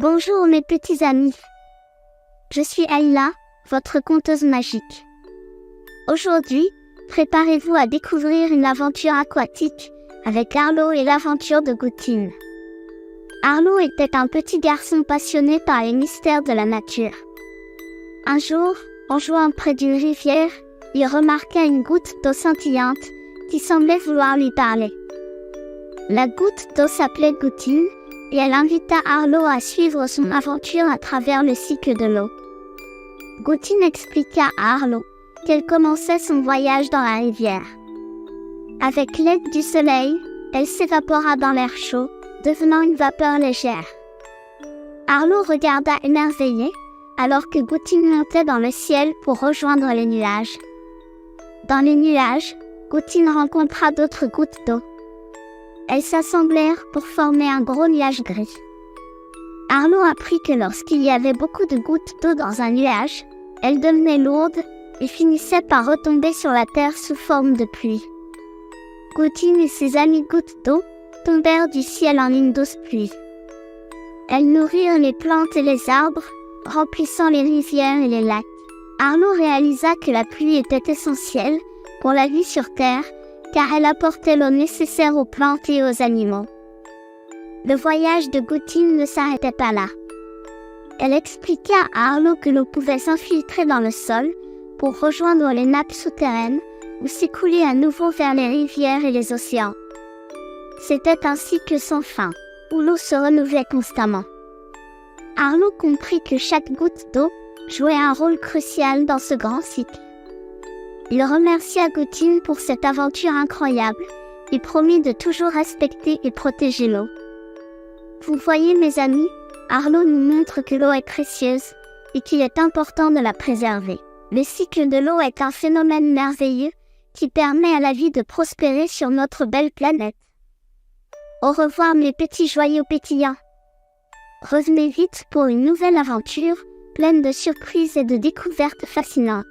Bonjour mes petits amis. Je suis Ayla, votre conteuse magique. Aujourd'hui, préparez-vous à découvrir une aventure aquatique avec Arlo et l'aventure de Goutine. Arlo était un petit garçon passionné par les mystères de la nature. Un jour, en jouant près d'une rivière, il remarqua une goutte d'eau scintillante qui semblait vouloir lui parler. La goutte d'eau s'appelait Goutine et elle invita Arlo à suivre son aventure à travers le cycle de l'eau. Goutine expliqua à Arlo qu'elle commençait son voyage dans la rivière. Avec l'aide du soleil, elle s'évapora dans l'air chaud, devenant une vapeur légère. Arlo regarda émerveillé, alors que Goutine montait dans le ciel pour rejoindre les nuages. Dans les nuages, Goutine rencontra d'autres gouttes d'eau. Elles s'assemblèrent pour former un gros nuage gris. Arlo apprit que lorsqu'il y avait beaucoup de gouttes d'eau dans un nuage, elles devenaient lourdes et finissaient par retomber sur la terre sous forme de pluie. Goutine et ses amies gouttes d'eau tombèrent du ciel en une douce pluie. Elles nourrirent les plantes et les arbres, remplissant les rivières et les lacs. Arlo réalisa que la pluie était essentielle pour la vie sur Terre, car elle apportait l'eau nécessaire aux plantes et aux animaux. Le voyage de Goutine ne s'arrêtait pas là. Elle expliqua à Arlo que l'eau pouvait s'infiltrer dans le sol pour rejoindre les nappes souterraines ou s'écouler à nouveau vers les rivières et les océans. C'était un cycle sans fin, où l'eau se renouvelait constamment. Arlo comprit que chaque goutte d'eau jouait un rôle crucial dans ce grand cycle. Il remercia Goutine pour cette aventure incroyable et promit de toujours respecter et protéger l'eau. Vous voyez mes amis, Arlo nous montre que l'eau est précieuse et qu'il est important de la préserver. Le cycle de l'eau est un phénomène merveilleux qui permet à la vie de prospérer sur notre belle planète. Au revoir mes petits joyaux pétillants. Revenez vite pour une nouvelle aventure pleine de surprises et de découvertes fascinantes.